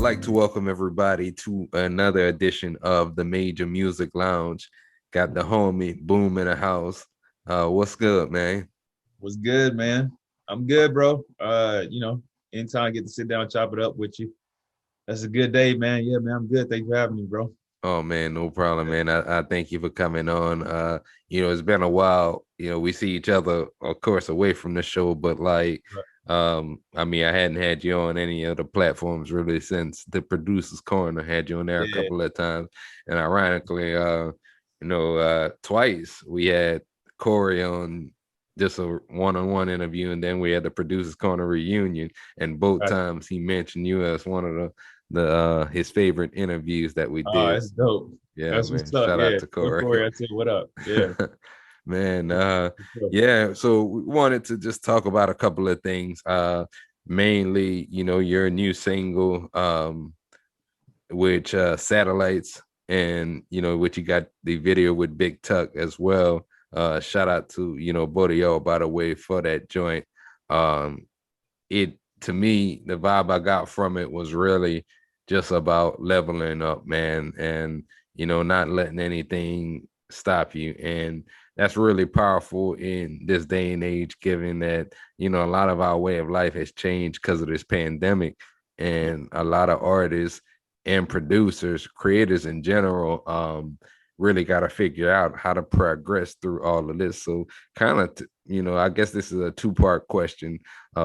like to welcome everybody to another edition of the Major Music Lounge. Got the homie Boome in the house. What's good, man? What's good, man? I'm good, bro. Anytime I get to sit down and chop it up with you, that's a good day, man. Yeah, man, I'm good. Thanks for having me, bro. Oh man, no problem, man. I thank you for coming on. It's been a while. We see each other, of course, away from the show, but I mean, I hadn't had you on any of the platforms really since the Producers Corner. Had you on there a Yeah, couple of times, and ironically, twice we had Corey on just a one-on-one interview, and then we had the Producers Corner reunion, and both gotcha. times he mentioned you as one of the his favorite interviews that we Oh, did. that's dope. Yeah, That's man. what's up. Shout out Yeah, to tell Corey. Corey I said what up. Yeah, Man, for sure. yeah, so we wanted to just talk about a couple of things. Mainly, your new single, which satellites, and which you got the video with Big Tuck as well. Shout out to both of y'all, by the way, for that joint. Um, it To me, the vibe I got from it was really just about leveling up, man, and not letting anything stop you. And that's really powerful in this day and age, given that a lot of our way of life has changed because of this pandemic, and a lot of artists and producers, creators in general, really got to figure out how to progress through all of this. So kind of, I guess this is a two-part question.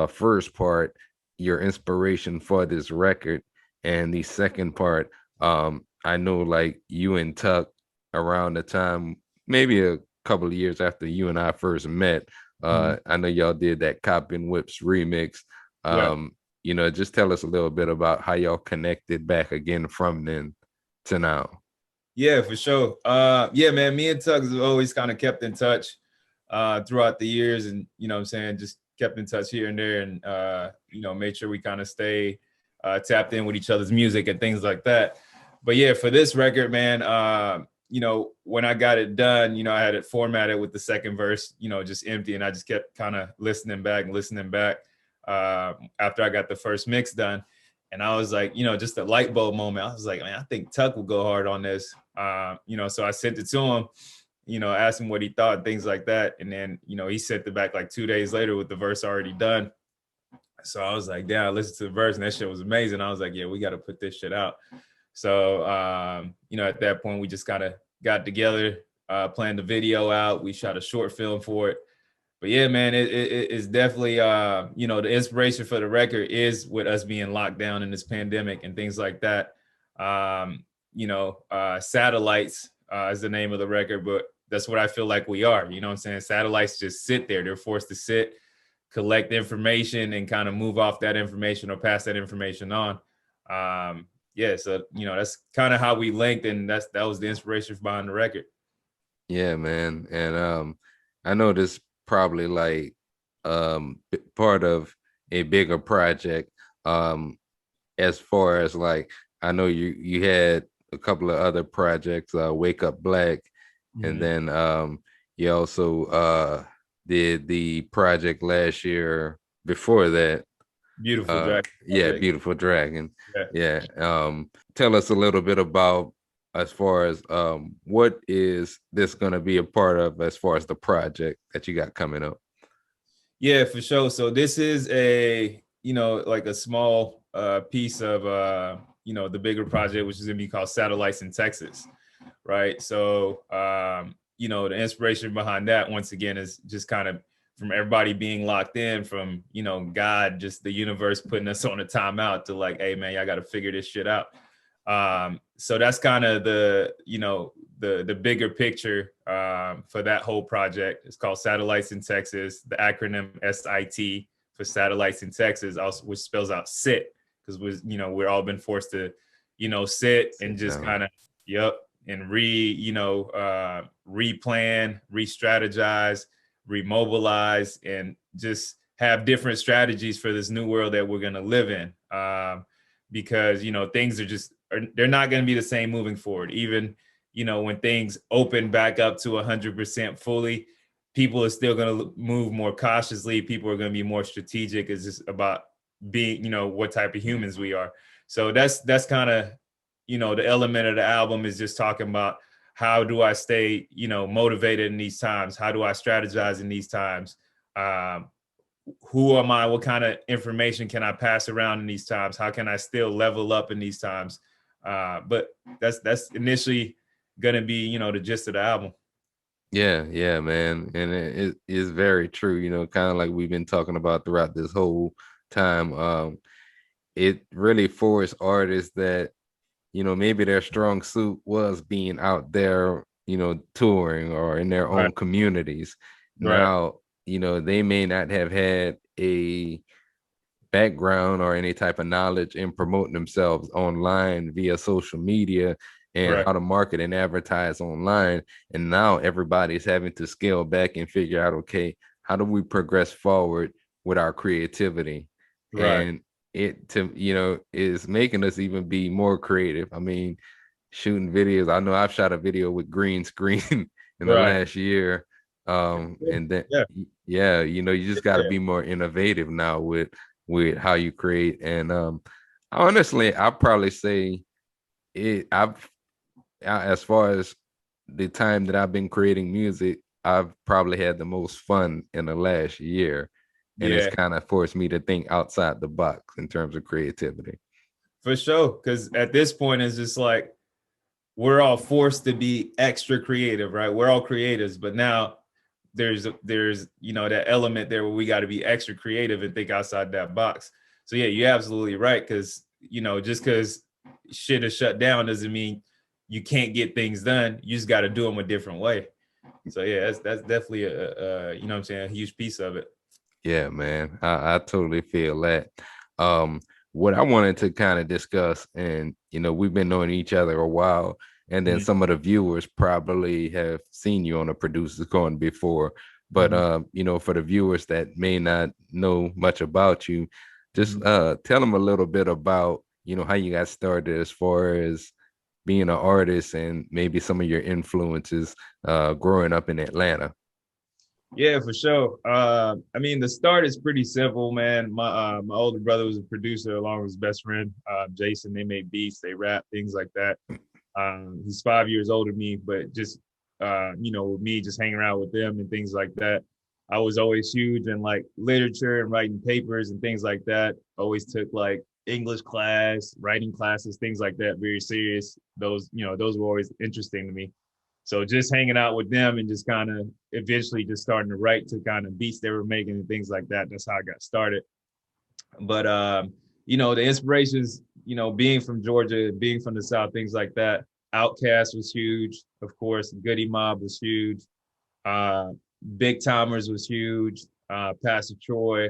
First part, your inspiration for this record, and the second part, I know like you and Tuck around the time, maybe a couple of years after you and I first met, Mhm. I know y'all did that Cop and Whips remix. Yeah, Just tell us a little bit about how y'all connected back again from then to now. yeah, for sure. Yeah, man, me and Tuggs have always kind of kept in touch throughout the years, and what I'm saying, just kept in touch here and there, and made sure we kind of stay tapped in with each other's music and things like that. But yeah, for this record, man, when I got it done, I had it formatted with the second verse, just empty, and I just kept kind of listening back after I got the first mix done. And I was like, just a light bulb moment. I was like, man, I think Tuck will go hard on this. So I sent it to him, asked him what he thought, things like that. And then, he sent it back like 2 days later with the verse already done. So I was like, damn, I listened to the verse and that shit was amazing. I was like, yeah, we got to put this shit out. So, at that point, we just kind of got together, planned the video out. We shot a short film for it. But yeah, man, it's definitely, the inspiration for the record is with us being locked down in this pandemic and things like that. Satellites is the name of the record, but that's what I feel like we are. You know what I'm saying? Satellites just sit there. They're forced to sit, collect information, and kind of move off that information or pass that information on. Yeah, so that's kind of how we linked, and that was the inspiration behind the record. Yeah, man. And I know this probably like part of a bigger project. As far as like, I know you had a couple of other projects, Wake Up Black, and Mhm. then you also did the project last year before that. Beautiful Dragon Yeah, project. Beautiful Dragon. Yeah. Yeah. Tell us a little bit about, as far as what is this going to be a part of, as far as the project that you got coming up. Yeah, for sure. So this is a, like a small piece of the bigger project, which is gonna be called Satellites in Texas. Right. So the inspiration behind that once again is just kind of from everybody being locked in, from, God, just the universe putting us on a timeout to like, hey man, y'all gotta figure this shit out. So that's kind of the bigger picture for that whole project. It's called Satellites in Texas. The acronym SIT for Satellites in Texas, also which spells out sit, because we're all been forced to sit and Sit just down. kind of yep and replan, re-strategize, remobilize, and just have different strategies for this new world that we're gonna live in. Because things they're not going to be the same moving forward. Even when things open back up to 100% fully, people are still going to move more cautiously. People are going to be more strategic. It's just about being what type of humans we are. So that's kind of, the element of the album is just talking about how do I stay, motivated in these times? How do I strategize in these times? Um, who am I? What kind of information can I pass around in these times? How can I still level up in these times? But that's initially gonna be, the gist of the album. Yeah, yeah, man. And it is very true, kind of like we've been talking about throughout this whole time. It really forced artists that, maybe their strong suit was being out there, touring or in their Right, own communities. right, Now, they may not have had a background or any type of knowledge in promoting themselves online via social media and right, how to market and advertise online. And now everybody's having to scale back and figure out, okay, how do we progress forward with our creativity? right, And it is making us even be more creative. I mean, shooting videos. I know I've shot a video with green screen in the right. last year. And then Yeah, yeah, you just got to yeah, be more innovative now with how you create. And honestly, I'll probably say as far as the time that I've been creating music, I've probably had the most fun in the last year. And it's yeah, kind of forced me to think outside the box in terms of creativity. for sure. Because at this point, it's just like we're all forced to be extra creative, right? We're all creatives, but now there's that element there where we got to be extra creative and think outside that box. So yeah, you're absolutely right, because just because shit is shut down doesn't mean you can't get things done. You just got to do them a different way. So yeah, that's definitely a you know what I'm saying, a huge piece of it. Yeah, man. I totally feel that. Um, what I wanted to kind of discuss, and we've been knowing each other a while, and then Mhm, some of the viewers probably have seen you on a producer's corner before. But mhm, for the viewers that may not know much about you, just mhm. tell them a little bit about, how you got started as far as being an artist and maybe some of your influences growing up in Atlanta. Yeah, for sure. I mean, the start is pretty simple, man. My older brother was a producer along with his best friend, Jason. They made beats, they rap, things like that. He's 5 years older than me, but just with me just hanging around with them and things like that. I was always huge in like literature and writing papers and things like that. Always took like English class, writing classes, things like that, very serious. Those were always interesting to me. So just hanging out with them and just kind of eventually just starting to write to kind of beats they were making and things like that. That's how I got started. But the inspirations, being from Georgia, being from the South, things like that. Outkast was huge, of course. Goody Mob was huge. Uh, Big Timers was huge. Pastor Troy.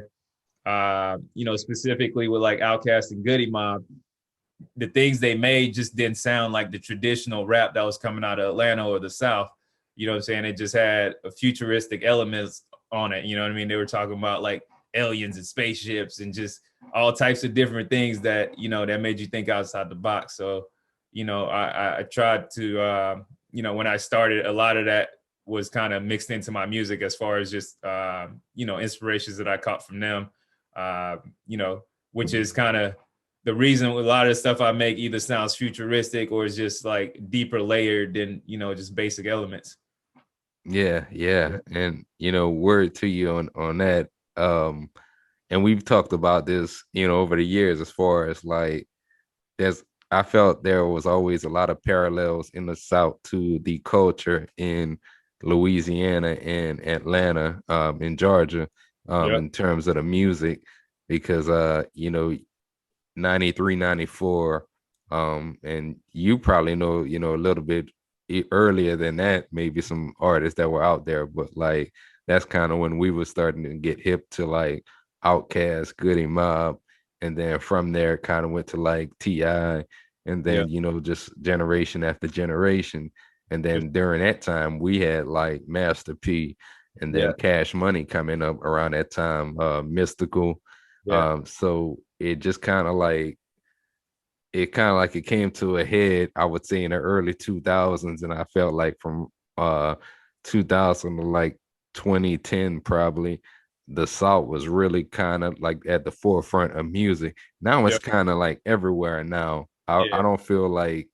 Specifically with like Outkast and Goody Mob, the things they made just didn't sound like the traditional rap that was coming out of Atlanta or the South. You know what I'm saying? It just had a futuristic elements on it. You know what I mean? They were talking about like aliens and spaceships and just all types of different things that that made you think outside the box. So I tried to when I started, a lot of that was kind of mixed into my music as far as just inspirations that I caught from them. Uh, you know, which is kind of the reason a lot of the stuff I make either sounds futuristic or is just like deeper layered than just basic elements. Yeah, yeah. And word to you on that. Um, and we've talked about this, over the years as far as like there's I felt there was always a lot of parallels in the South to the culture in Louisiana and Atlanta, in Georgia, Yep. in terms of the music, because 93, 94, and you probably know, a little bit earlier than that, maybe some artists that were out there, but like that's kind of when we were starting to get hip to like Outkast, Goody Mob, and then from there kind of went to like T.I., and Yeah. then just generation after generation. And then during that time we had like Master P, and Yeah. then Cash Money coming up around that time, Mystical. Yeah. So it came to a head, I would say, in the early 2000s, and I felt like from 2000 to like 2010 probably, the South was really kind of like at the forefront of music. Now Yeah, it's kind of like everywhere now. I yeah, don't feel like,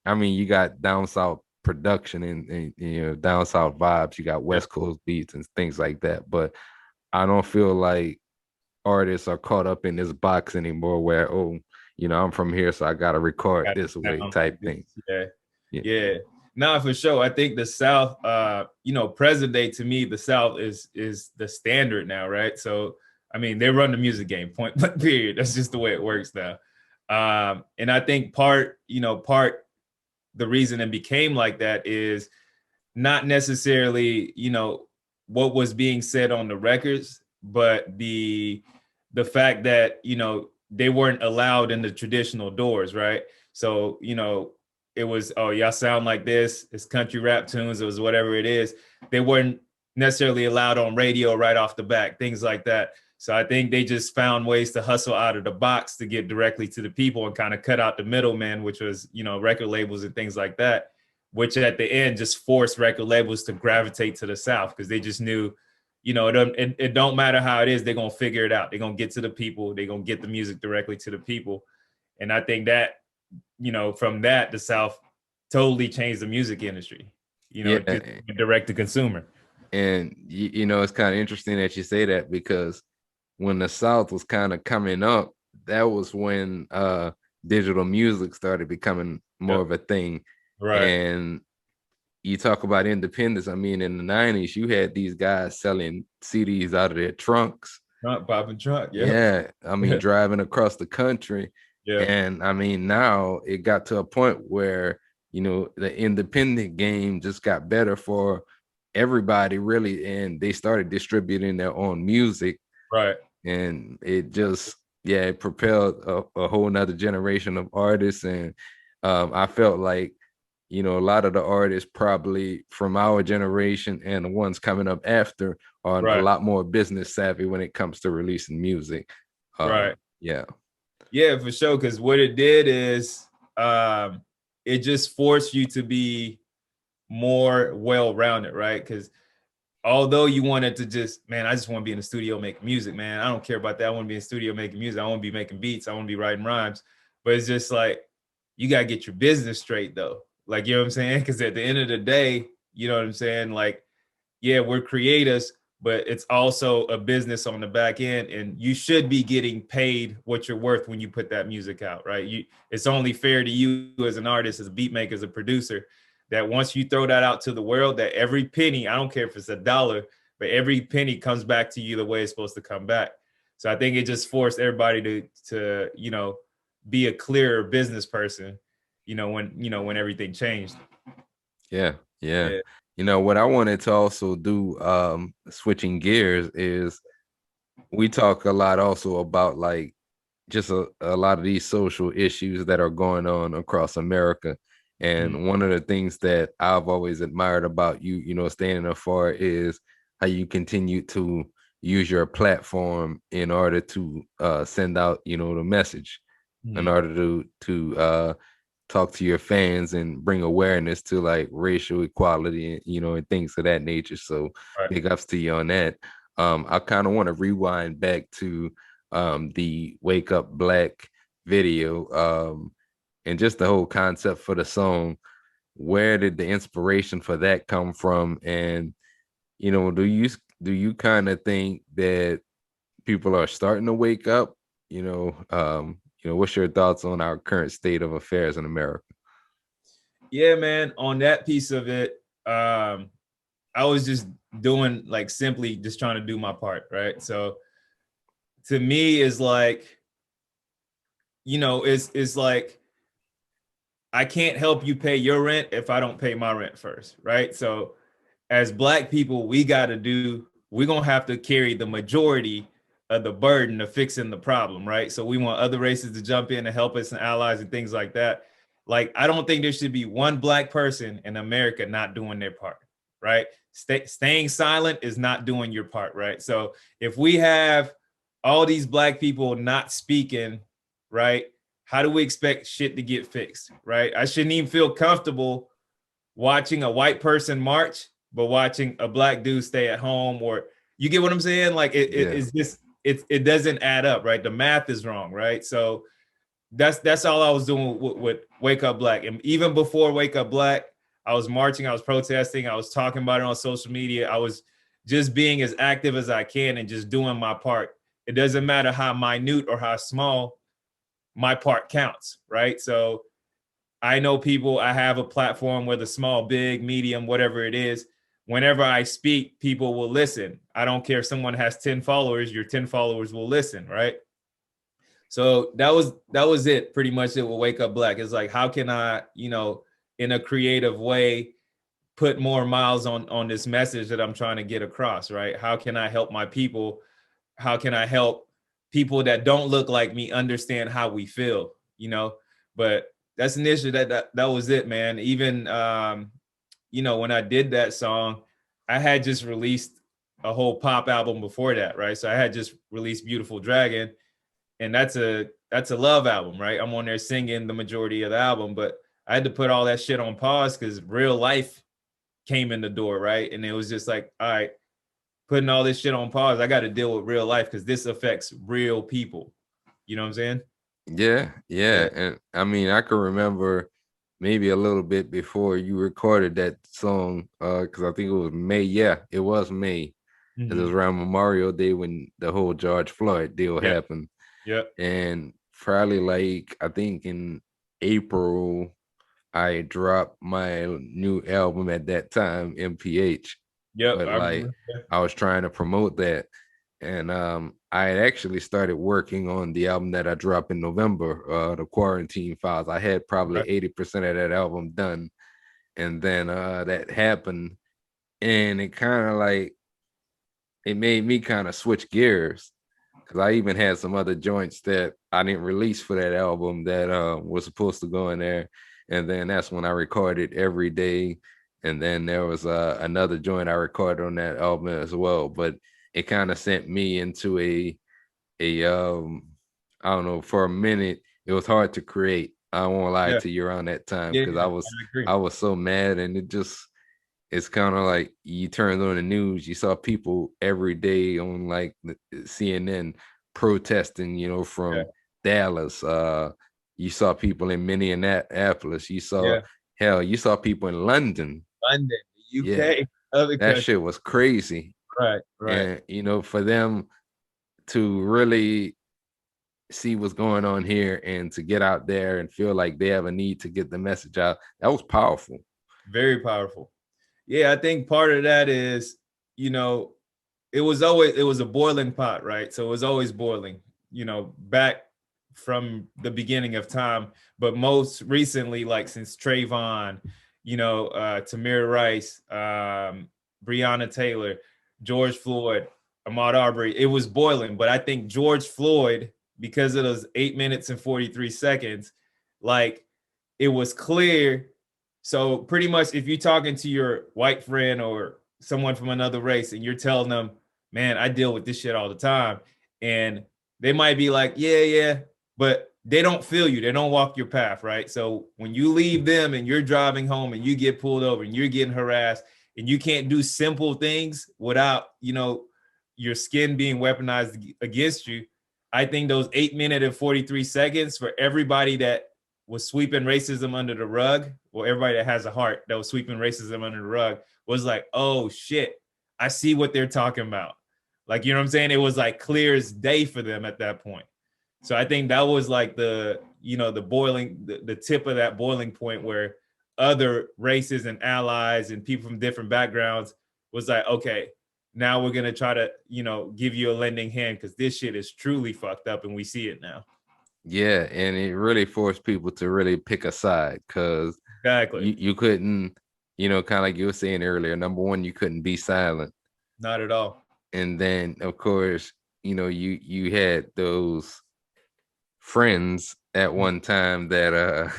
I mean, you got down South production and you know, down South vibes, you got yeah. West Coast beats and things like that. But I don't feel like artists are caught up in this box anymore where, oh, you know, I'm from here, so I gotta record Got this it way down like type this. thing. Yeah, Yeah. yeah. Nah, for sure. I think the South, you know, present day to me, the South is the standard now, right? So, I mean, they run the music game, point blank, period. That's just the way it works now. And I think part the reason it became like that is not necessarily, you know, what was being said on the records, but the fact that, you know, they weren't allowed in the traditional doors, right? So, you know, it was, oh, y'all sound like this, it's country rap tunes, it was whatever it is. They weren't necessarily allowed on radio right off the back, things like that. So I think they just found ways to hustle out of the box to get directly to the people and kind of cut out the middleman, which was, you know, record labels and things like that, which at the end just forced record labels to gravitate to the South because they just knew, you know, it don't matter how it is, they're gonna figure it out. They're gonna get to the people, they're gonna get the music directly to the people. And I think that, you know, from that, the South totally changed the music industry, you know, Yeah. just direct to consumer. And you know, it's kind of interesting that you say that because when the South was kind of coming up, that was when digital music started becoming more Yep. of a thing. Right. And you talk about independence. I mean, in the 90s, you had these guys selling CDs out of their trunks. Trunk popping trunk. Yep. Yeah. I mean, driving across the country. Yeah. And I mean, now it got to a point where, you know, the independent game just got better for everybody, really. And they started distributing their own music. Right. And it just, yeah, it propelled a whole nother generation of artists. And I felt like, you know, a lot of the artists probably from our generation and the ones coming up after are a Right. lot more business savvy when it comes to releasing music. Right. Yeah. Yeah, for sure. Because what it did is it just forced you to be more well-rounded, right? Because although you wanted to just, man, I just want to be in the studio making music, man. I don't care about that. I want to be in the studio making music. I want to be making beats. I want to be writing rhymes. But it's just like, you got to get your business straight, though. Like, you know what I'm saying? Because at the end of the day, you know what I'm saying? Like, yeah, we're creators, but it's also a business on the back end, and you should be getting paid what you're worth when you put that music out, right? It's only fair to you as an artist, as a beat maker, as a producer, that once you throw that out to the world, that every penny, I don't care if it's a dollar, but every penny comes back to you the way it's supposed to come back. So I think it just forced everybody to you know, be a clearer business person, when everything changed. Yeah. Yeah. Yeah. You know, what I wanted to also do, switching gears, is we talk a lot also about like just a lot of these social issues that are going on across America. Mm. And one of the things that I've always admired about you, you know, standing afar, is how you continue to use your platform in order to send out, you know, the message, in Mm. order to talk to your fans and bring awareness to like racial equality and, you know, and things of that nature. So Right. big ups to you on that. I kind of want to rewind back to the Wake Up Black video, and just the whole concept for the song. Where did the inspiration for that come from? And, you know, do you kind of think that people are starting to wake up? What's your thoughts on our current state of affairs in America? Yeah, man. On that piece of it, I was just doing like simply just trying to do my part, right? So to me, it's like, it's like I can't help you pay your rent if I don't pay my rent first, right? So as Black people, we're gonna have to carry the majority of the burden of fixing the problem, right? So we want other races to jump in and help us and allies and things like that. Like, I don't think there should be one Black person in America not doing their part, right? Staying silent is not doing your part, right? So if we have all these Black people not speaking, right? How do we expect shit to get fixed, right? I shouldn't even feel comfortable watching a white person march, but watching a Black dude stay at home, or You get what I'm saying? Like Yeah. it's just it doesn't add up, right? The math is wrong, right? So that's all I was doing with Wake Up Black. And even before Wake Up Black, I was marching, I was protesting, I was talking about it on social media. I was just being as active as I can and just doing my part. It doesn't matter how minute or how small, my part counts, right? So I know people, I have a platform, whether small, big, medium, whatever it is. Whenever I speak, people will listen. I don't care if someone has 10 followers, your 10 followers will listen, right? So that was it, pretty much. It will Wake Up Black. It's like, how can I, in a creative way, put more miles on this message that I'm trying to get across, right? How can I help my people? How can I help people that don't look like me understand how we feel, But that's an issue. That was it, man. Even when I did that song, I had just released a whole pop album before that, right? So I had just released Beautiful Dragon, and that's a love album, right? I'm on there singing the majority of the album, but I had to put all that shit on pause because real life came in the door, right? And it was just like, all right, putting all this shit on pause. I got to deal with real life because this affects real people. You know what I'm saying? Yeah, Yeah. yeah. And I mean, I can remember maybe a little bit before you recorded that song, because I think it was May. Yeah, it was May. It was Mm-hmm. around Memorial Day when the whole George Floyd deal Yep. happened. Yep. And probably like I think in April, I dropped my new album at that time, MPH. Yep. But I like remember. I was trying to promote that. And I had actually started working on the album that I dropped in November, the Quarantine Files. I had probably Right. 80% of that album done. And then that happened. And it kind of like it made me kind of switch gears because I even had some other joints that I didn't release for that album that was supposed to go in there. And then that's when I recorded Every Day. And then there was another joint I recorded on that album as well. But it kind of sent me into a I don't know, for a minute, it was hard to create. I won't lie Yeah. to you around that time Yeah. because I was I agree. I was so mad and it's kind of like you turned on the news, you saw people every day on like CNN protesting, Yeah. from Dallas. You saw people in Minneapolis. Yeah. You saw people in London. London, the Yeah, UK, other that countries. shit was crazy. Right. Right. And for them to really see what's going on here and to get out there and feel like they have a need to get the message out, that was powerful. Very powerful. Yeah, I think part of that is, you know, it was a boiling pot, right? So it was always boiling, back from the beginning of time. But most recently, like since Trayvon, Tamir Rice, Breonna Taylor, George Floyd, Ahmaud Arbery, it was boiling. But I think George Floyd, because it was 8 minutes and 43 seconds, like it was clear. So pretty much if you're talking to your white friend or someone from another race and you're telling them, man, I deal with this shit all the time. And they might be like, yeah, yeah, but they don't feel you. They don't walk your path, right? So when you leave them and you're driving home and you get pulled over and you're getting harassed and you can't do simple things without, your skin being weaponized against you, I think those 8 minutes and 43 seconds for everybody that was sweeping racism under the rug, or everybody that has a heart that was sweeping racism under the rug, was like, oh shit, I see what they're talking about. Like, you know what I'm saying? It was like clear as day for them at that point. So I think that was like the boiling, the tip of that boiling point where other races and allies and people from different backgrounds was like, okay, now we're gonna try to, give you a lending hand because this shit is truly fucked up and we see it now. Yeah, and it really forced people to really pick a side because Exactly. you couldn't, kind of like you were saying earlier, number one, you couldn't be silent. Not at all. And then of course, you had those friends at one time that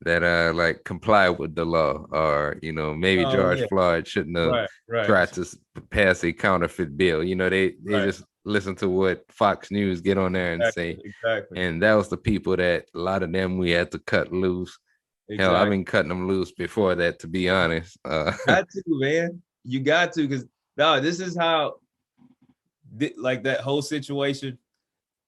that like comply with the law, or maybe Oh George yeah. Floyd shouldn't have Right. Right. tried to pass a counterfeit bill. They Right. just listen to what Fox News get on there and Exactly. say. Exactly. And that was the people that a lot of them we had to cut loose. Hell, I've Exactly. been cutting them loose before that, to be honest. Got to, man. You got to, because no, this is how. like that whole situation,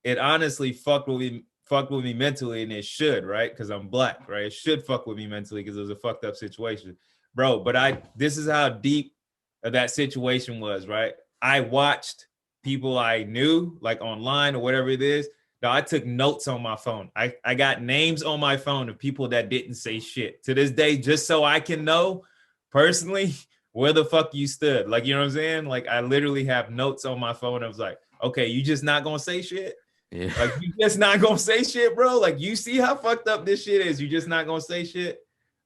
it honestly fucked with me mentally, and it should, right? Because I'm black, right? It should fuck with me mentally because it was a fucked up situation, bro. But this is how deep that situation was, right? I watched people I knew, like online or whatever it is. Now I took notes on my phone. I got names on my phone of people that didn't say shit to this day, just so I can know personally where the fuck you stood. Like, you know what I'm saying? Like, I literally have notes on my phone. I was like, okay, you just not gonna say shit? Yeah. Like, you just not gonna say shit, bro? Like, you see how fucked up this shit is? You just not gonna say shit?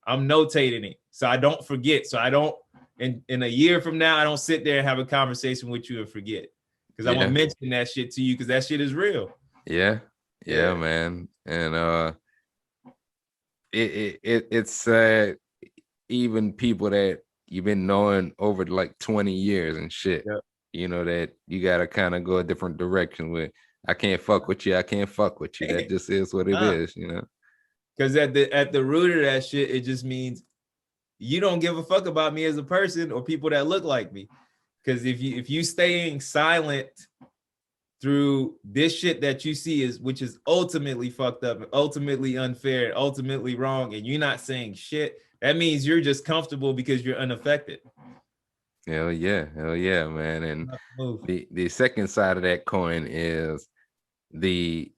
I'm notating it so I don't forget. So I don't, in a year from now, I don't sit there and have a conversation with you and forget. Because I'm gonna Yeah. mention that shit to you because that shit is real. Yeah. Yeah, Yeah. man. And it's even people that you've been knowing over like 20 years and shit, Yep. you know, that you gotta kind of go a different direction with. I can't fuck with you. I can't fuck with you. That just is what it is, you know. Because at the root of that shit, it just means you don't give a fuck about me as a person or people that look like me. Because if you staying silent through this shit that you see is, which is ultimately fucked up and ultimately unfair, ultimately wrong, and you're not saying shit, that means you're just comfortable because you're unaffected. Hell yeah, man. And the second side of that coin is the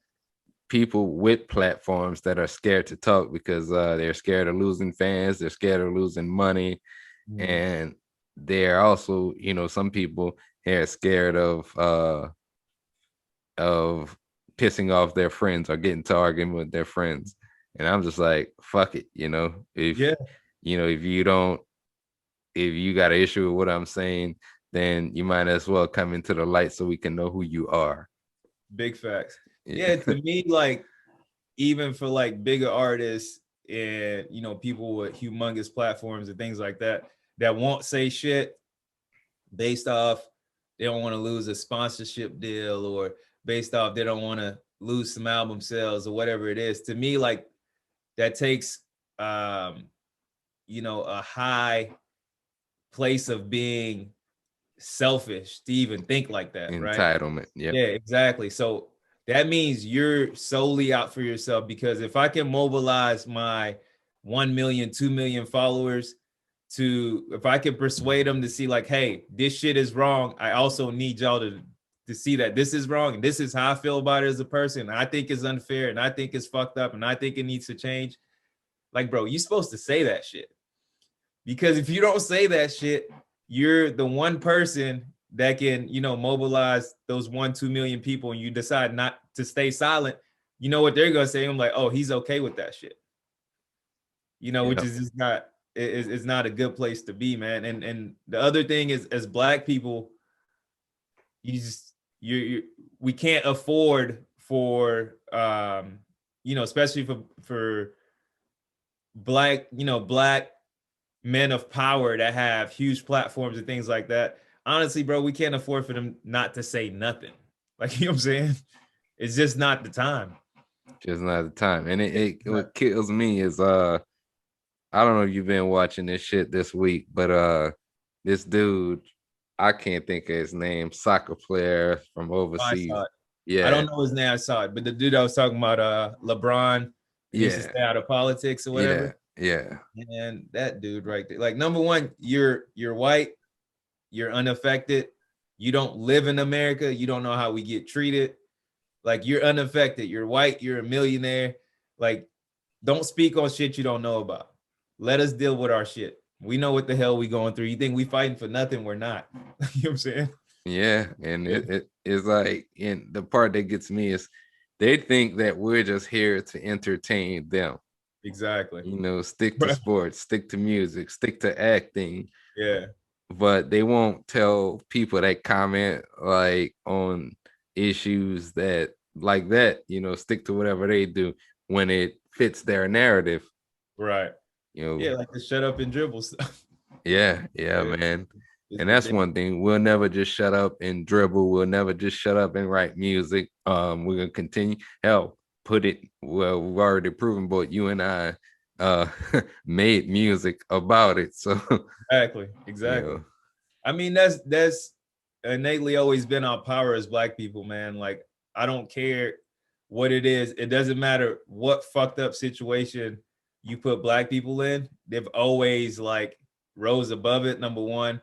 people with platforms that are scared to talk because they're scared of losing fans, they're scared of losing money, and they're also, you know, some people are scared of pissing off their friends or getting to arguing with their friends. And I'm just like, fuck it, you know, if you know, if you got an issue with what I'm saying, then you might as well come into the light so we can know who you are. Big facts. Yeah, to me, like, even for like bigger artists and, you know, people with humongous platforms and things like that won't say shit based off they don't want to lose a sponsorship deal, or based off they don't want to lose some album sales or whatever it is. To me, like, that takes you know, a high place of being selfish to even think like that, right? Entitlement. Yep. Yeah, exactly. So that means you're solely out for yourself, because if I can mobilize my 1 million, 2 million followers to, if I can persuade them to see like, hey, this shit is wrong, I also need y'all to see that this is wrong and this is how I feel about it as a person. I think it's unfair and I think it's fucked up and I think it needs to change. Like, bro, you're supposed to say that shit. Because if you don't say that shit, you're the one person that can, you know, mobilize those 1-2 million people, and you decide not to stay silent. You know what they're gonna say? I'm like, oh, he's okay with that shit. You know, which is just not, it's not a good place to be, man. And the other thing is, as Black people, you just you we can't afford for you know, especially for Black, you know, Black men of power that have huge platforms and things like that. Honestly, bro, we can't afford for them not to say nothing. Like, you know what I'm saying? It's just not the time. Just not the time. And what kills me is I don't know if you've been watching this shit this week, but this dude, I can't think of his name, soccer player from overseas. I don't know his name. I saw it, but the dude I was talking about, LeBron, needs to stay out of politics or whatever. Yeah. And that dude right there, like, number one, you're white, you're unaffected, you don't live in America, you don't know how we get treated. Like, you're unaffected, you're white, you're a millionaire. Like, don't speak on shit you don't know about. Let us deal with our shit. We know what the hell we going through. You think we fighting for nothing? We're not. You know what I'm saying? Yeah, and it's like, and the part that gets me is they think that we're just here to entertain them. Exactly. You know, stick to sports, stick to music, stick to acting. Yeah. But they won't tell people that comment like on issues that like that, you know, stick to whatever they do when it fits their narrative. Right. You know, yeah, like the shut up and dribble stuff. Yeah, man. And that's one thing. We'll never just shut up and dribble. We'll never just shut up and write music. We're gonna continue. Hell, put it, well, we've already proven both you and I made music about it. So Exactly. you know. I mean, that's innately always been our power as Black people, man. Like, I don't care what it is. It doesn't matter what fucked up situation you put Black people in. They've always like rose above it, number one.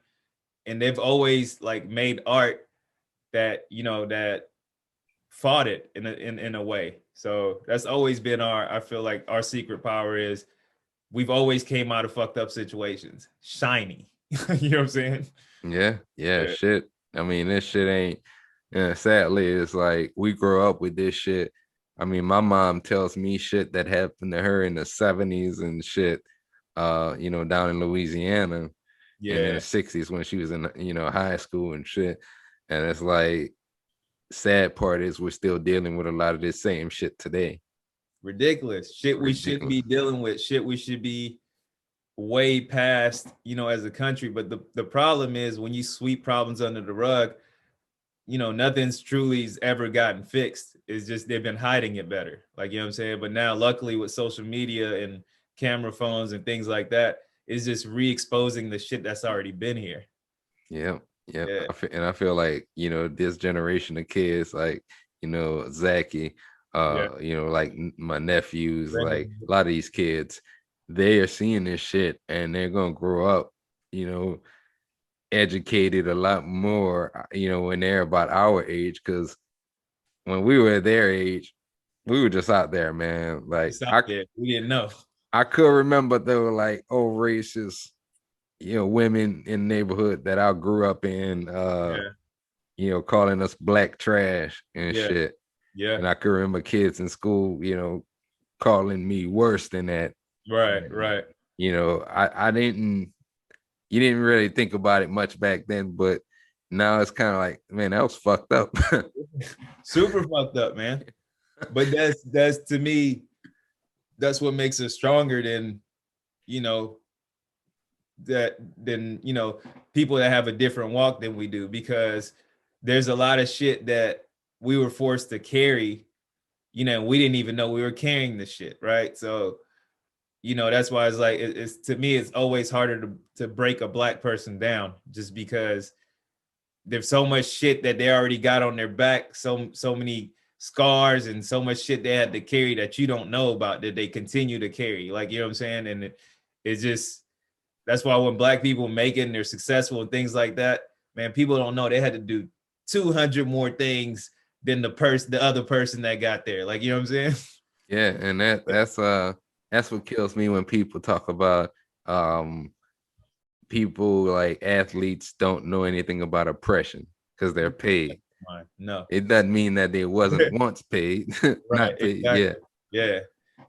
And they've always like made art that, that fought it in a way. So that's always been I feel like our secret power is we've always came out of fucked up situations shiny. You know what I'm saying? Yeah, Yeah. shit. I mean, this shit ain't, sadly, it's like we grow up with this shit. I mean, my mom tells me shit that happened to her in the 70s and shit, down in Louisiana and in Yeah. the 60s when she was in, high school and shit. And it's like, sad part is we're still dealing with a lot of this same shit today. Ridiculous shit we shouldn't Ridiculous. be dealing with, shit we should be way past, as a country. But the problem is when you sweep problems under the rug, nothing's truly's ever gotten fixed. It's just they've been hiding it better. Like, you know what I'm saying? But now, luckily, with social media and camera phones and things like that, it's just re-exposing the shit that's already been here. Yeah, yeah. Yeah. And I feel like, this generation of kids, like, Zachy, Yeah. like my nephews, like Brandon. a lot of these kids, they are seeing this shit and they're gonna grow up, you know, educated a lot more, when they're about our age. Cause when we were their age, we were just out there, man. Like It's out there. We didn't know. I could remember there were like old racist, women in the neighborhood that I grew up in, Yeah. calling us black trash and Yeah. shit. Yeah. And I could remember kids in school, calling me worse than that. Right. And, Right. I didn't, you didn't really think about it much back then, but now it's kind of like, man, that was fucked up. Super fucked up, man. But that's to me, that's what makes us stronger than, you know, people that have a different walk than we do, because there's a lot of shit that we were forced to carry, we didn't even know we were carrying the shit, right? So, that's why it's like it's to me it's always harder to break a Black person down, just because there's so much shit that they already got on their back, so many scars and so much shit they had to carry that you don't know about, that they continue to carry, like, you know what I'm saying? And it's just, that's why when Black people make it and they're successful and things like that, man, people don't know they had to do 200 more things than the other person that got there. Like, you know what I'm saying? Yeah, and that's what kills me when people talk about people like athletes don't know anything about oppression because they're paid. No. It doesn't mean that they wasn't once paid, Right, not paid. Yeah, exactly. Yeah.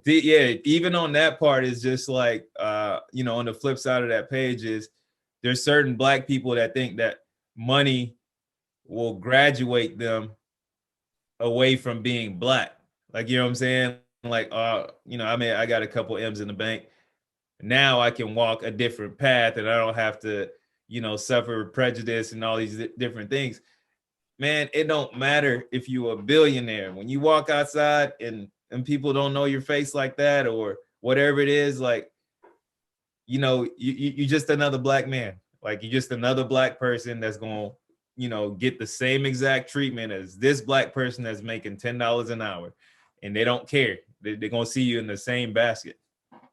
Yeah, even on that part is just like on the flip side of that page is there's certain Black people that think that money will graduate them away from being Black. Like, you know what I'm saying? Like, I mean, I got a couple M's in the bank. Now I can walk a different path and I don't have to, suffer prejudice and all these different things. Man, it don't matter if you're a billionaire. When you walk outside and people don't know your face like that or whatever it is, like, you just another Black man. Like, you're just another Black person that's going to, get the same exact treatment as this Black person that's making $10 an hour. And they don't care. They're going to see you in the same basket.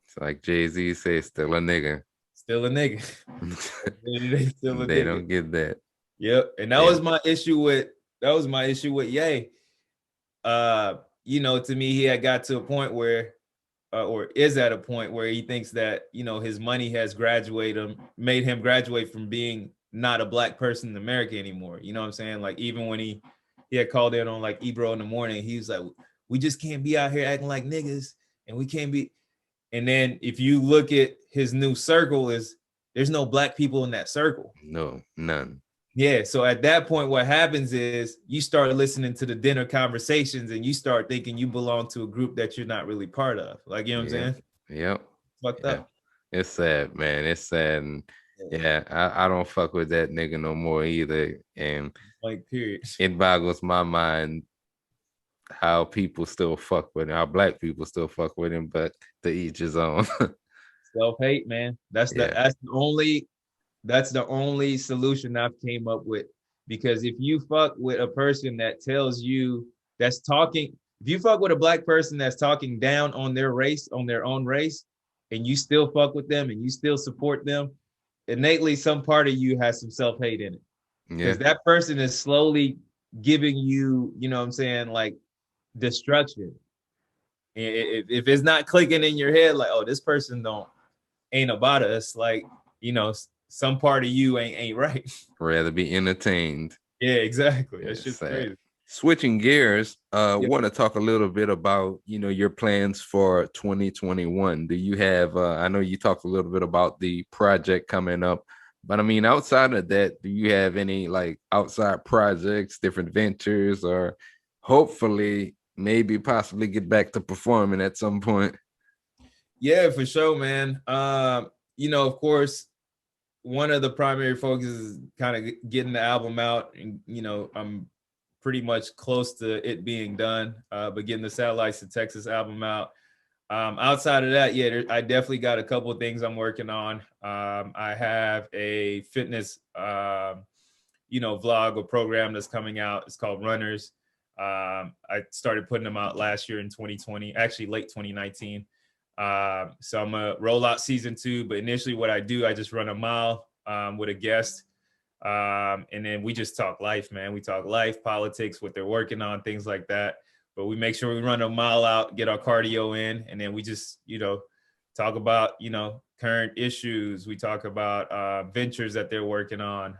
it's like Jay-Z says, still a nigga. Still a nigga. They still a They nigga. don't get that. Yep. And that was my issue with Ye. To me, he had got to a point where or is at a point where he thinks that, his money has made him graduate from being not a Black person in America anymore. You know what I'm saying? Like, even when he had called in on like Ebro in the morning, he was like, we just can't be out here acting like niggas, and we can't be. And then if you look at his new circle, there's no Black people in that circle. No, none. Yeah. So at that point, what happens is you start listening to the dinner conversations and you start thinking you belong to a group that you're not really part of. Like, you know what I'm saying? Yep. Fucked Yeah. up. It's sad, man. It's sad. And yeah, I don't fuck with that nigga no more either. And Like, period. it boggles my mind how people still fuck with him, how Black people still fuck with him, but to each his own. Self-hate, man. That's Yeah. the only solution I've came up with Because if you fuck with a person that tells you that's talking, if you fuck with a black person that's talking down on their race, on their own race, and you still fuck with them and you still support them, innately some part of you has some self-hate in it. Yeah. Because that person is slowly giving you, you know what I'm saying, like destruction. If it's not clicking in your head, like, oh, this person don't ain't about us, like, you know, some part of you ain't right. Rather be entertained. Yeah, exactly. That Yeah, shit's sad. crazy. Switching gears, Yeah. want to talk a little bit about, your plans for 2021. Do you have, I know you talked a little bit about the project coming up, but I mean, outside of that, do you have any like outside projects, different ventures, or hopefully maybe possibly get back to performing at some point? Yeah, for sure, man. Of course, one of the primary focuses is kind of getting the album out, and I'm pretty much close to it being done. But getting the Satellites to Texas album out. Outside of that, yeah, I definitely got a couple of things I'm working on. I have a fitness, vlog or program that's coming out. It's called Runners. I started putting them out last year in 2020, actually late 2019. So I'm gonna roll out season 2, but initially what I do, I just run a mile with a guest. And then we just talk life, man. We talk life, politics, what they're working on, things like that. But we make sure we run a mile out, get our cardio in, and then we just, talk about, current issues. We talk about ventures that they're working on,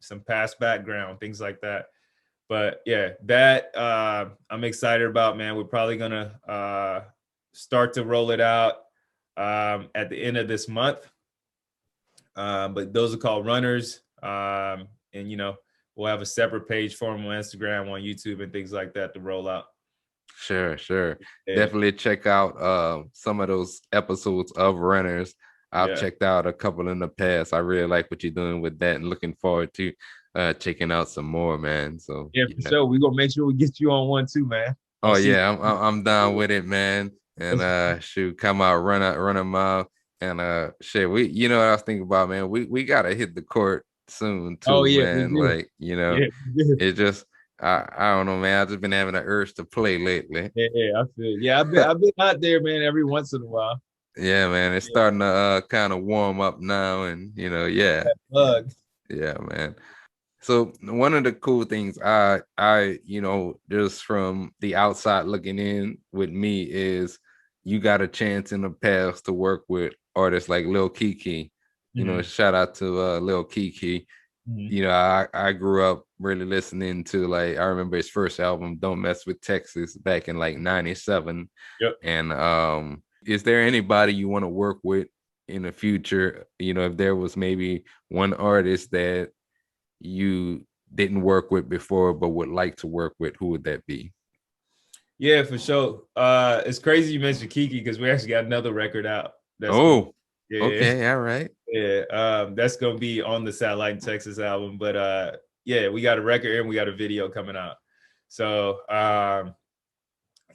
some past background, things like that. But yeah, that I'm excited about, man. We're probably gonna start to roll it out at the end of this month. But those are called Runners. And we'll have a separate page for them on Instagram, on YouTube, and things like that to roll out. Sure, sure. Yeah, Definitely check out some of those episodes of Runners. I've yeah, checked out a couple in the past. I really like what you're doing with that and looking forward to checking out some more, man. So yeah, for yeah. sure. We're gonna make sure we get you on one too, man. Oh On season yeah, two. I'm down with it, man. And shoot, come out, run a mile. And shit, what I was thinking about, man. We gotta hit the court soon Oh too, yeah, we man. do. Like, Yeah, we do. it just I don't know, man. I've just been having an urge to play lately. Yeah, yeah, I feel. Yeah, I've been out there, man, every once in a while. Yeah, man, it's Yeah, starting to kind of warm up now, and yeah, that bug. yeah, man. So one of the cool things just from the outside looking in with me is you got a chance in the past to work with artists like Lil Kiki. Mhm, Shout out to Lil Kiki. mhm. I grew up really listening to, like, I remember his first album, Don't Mess with Texas, back in like 97. Yep. And is there anybody you want to work with in the future? If there was maybe one artist that you didn't work with before but would like to work with, who would that be? Yeah, for sure. It's crazy you mentioned Kiki because we actually got another record out. That's going. Oh, Yeah. okay, all right. Yeah, that's gonna be on the Satellite in Texas album. But yeah, we got a record and we got a video coming out. So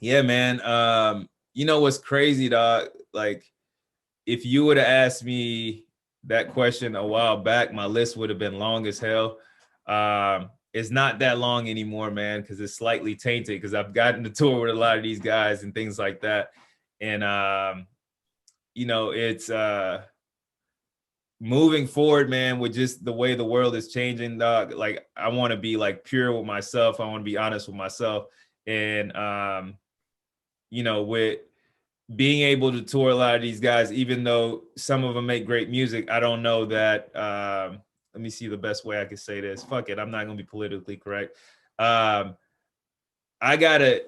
yeah, man. You know what's crazy, dog? Like, if you would have asked me that question a while back, my list would have been long as hell. It's not that long anymore, man, because it's slightly tainted. Because I've gotten to tour with a lot of these guys and things like that, and it's moving forward, man, with just the way the world is changing, dog. Like, I want to be like pure with myself. I want to be honest with myself. And with being able to tour a lot of these guys, even though some of them make great music, I don't know that let me see the best way I can say this. Fuck it. I'm not gonna be politically correct. I gotta,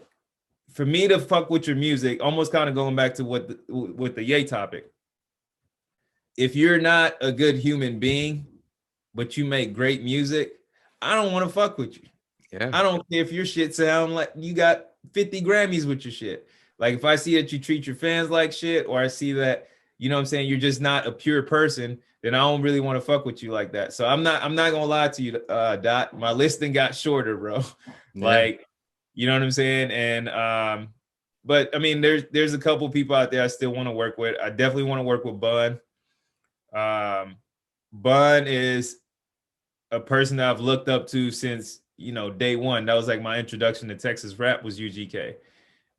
for me to fuck with your music, almost kind of going back to with the Ye topic. If you're not a good human being, but you make great music, I don't want to fuck with you. Yeah, I don't care if your shit sound like you got 50 Grammys with your shit. Like, if I see that you treat your fans like shit, or I see that, you know what I'm saying, you're just not a pure person, then I don't really want to fuck with you like that. So I'm not gonna lie to you, Dot. My listing got shorter, bro. yeah. Like, you know what I'm saying? And but I mean, there's a couple people out there I still want to work with. I definitely want to work with Bun. Bun is a person that I've looked up to since, you know, day one. That was like my introduction to Texas rap was UGK.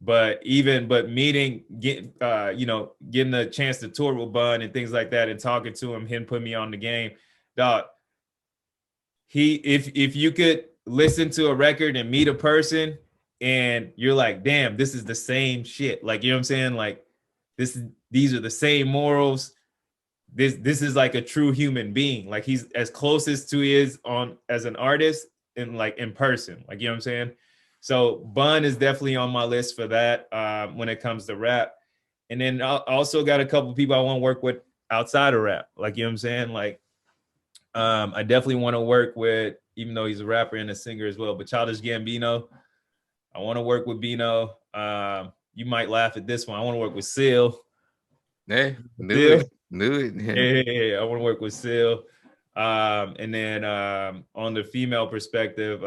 But meeting, you know, getting the chance to tour with Bun and things like that, and talking to him put me on the game, dog. If you could listen to a record and meet a person and you're like, damn, this is the same shit. Like, you know what I'm saying? Like, these are the same morals. This is like a true human being. Like, he's as closest to he is on as an artist and like in person. Like, you know what I'm saying? So Bun is definitely on my list for that when it comes to rap. And then I also got a couple people I want to work with outside of rap. Like, you know what I'm saying? Like, I definitely want to work with, even though he's a rapper and a singer as well, but Childish Gambino. I want to work with Bino. You might laugh at this one. I want to work with Seal. Hey, knew Seal. it. Knew it. Yeah, I want to work with Seal. And then on the female perspective,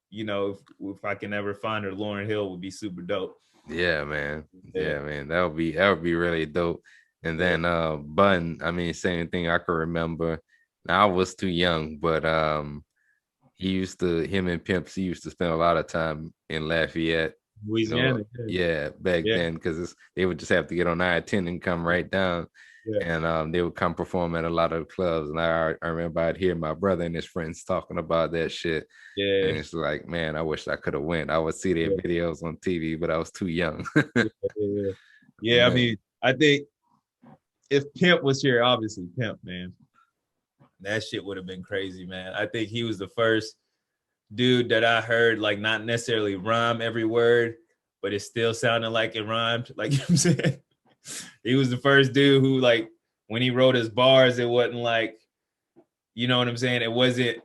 you know, if I can ever find her, Lauryn Hill would be super dope. Yeah, man. Yeah. Yeah, man. That would be really dope. And Yeah. then Bun, I mean, same thing I can remember. Now I was too young, but him and Pimps, he used to spend a lot of time in Lafayette, Louisiana. yeah, back Yeah. then, because they would just have to get on I-10 and come right down. Yeah. And they would come perform at a lot of clubs. And I remember I'd hear my brother and his friends talking about that shit. Yeah. And it's like, man, I wish I could have went. I would see their Yeah. videos on TV, but I was too young. Yeah. Yeah. I Man. mean, I think if Pimp was here, obviously Pimp, man, that shit would have been crazy, man. I think he was the first dude that I heard like not necessarily rhyme every word, but it still sounded like it rhymed. Like, you know what I'm saying? He was the first dude who, like, when he wrote his bars, it wasn't like, you know what I'm saying? It wasn't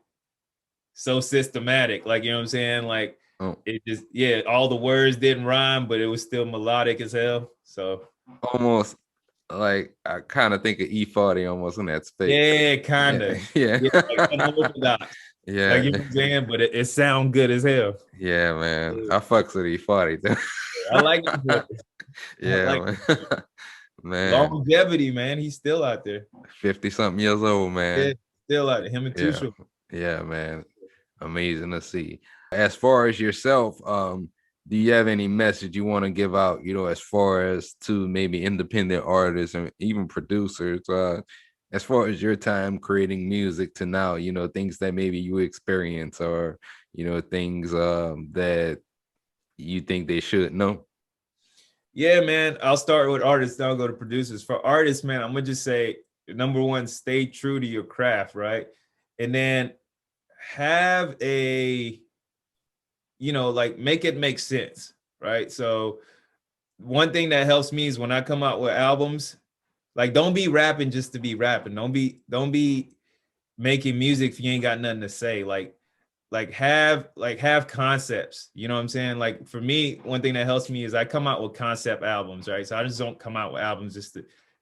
so systematic. Like, you know what I'm saying? Like, Oh, it just, yeah, all the words didn't rhyme, but it was still melodic as hell. So almost like I kind of think of E40 almost in that space. yeah, kind Yeah, of. yeah, Yeah, like unorthodox. Like, you know yeah, what I'm saying? But it sound good as hell. yeah, man. Yeah, I fucks with E40 too. I like it. I like Yeah, man. Man, longevity, man. He's still out there. 50 something years old, Yeah, man. still out there. Him and Too Yeah, Short. yeah, man. Amazing to see. As far as yourself, do you have any message you want to give out, as far as to maybe independent artists and even producers, as far as your time creating music to now, things that maybe you experience or, things that you think they should know? Yeah, man. I'll start with artists, then I'll go to producers. For artists, man, I'm gonna just say number one, stay true to your craft, right? And then have a, like, make it make sense, right? So one thing that helps me is when I come out with albums, like, don't be rapping just to be rapping. Don't be making music if you ain't got nothing to say. Like have concepts. You know what I'm saying? Like, for me, one thing that helps me is I come out with concept albums, right? So I just don't come out with albums just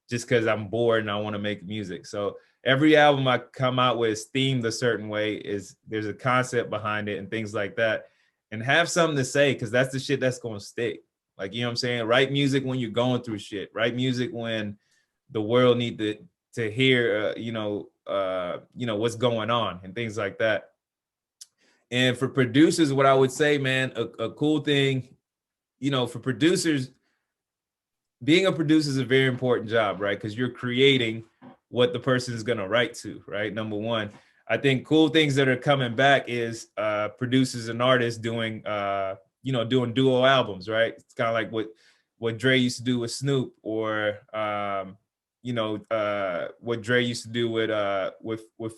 because I'm bored and I want to make music. So every album I come out with is themed a certain way, is there's a concept behind it and things like that. And have something to say, because that's the shit that's gonna stick. Like, you know what I'm saying? Write music when you're going through shit. Write music when the world need to hear what's going on and things like that. And for producers, what I would say, man, a cool thing, for producers, being a producer is a very important job, right? Because you're creating what the person is going to write to, right? Number one. I think cool things that are coming back is producers and artists doing doing duo albums, right? It's kind of like what Dre used to do with Snoop, or what Dre used to do with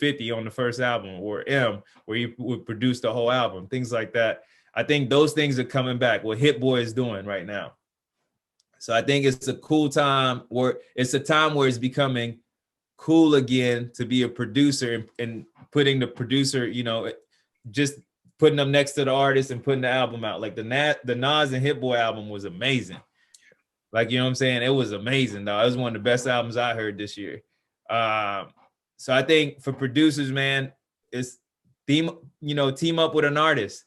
50 on the first album, or M, where he would produce the whole album, things like that. I think those things are coming back. What Hit Boy is doing right now. So I think it's a cool time, where it's a time where it's becoming cool again to be a producer, and putting the producer, just putting them next to the artist and putting the album out. Like the Nas and Hit Boy album was amazing. Like, you know what I'm saying? It was amazing, though. It was one of the best albums I heard this year. So I think for producers, man, it's team up with an artist.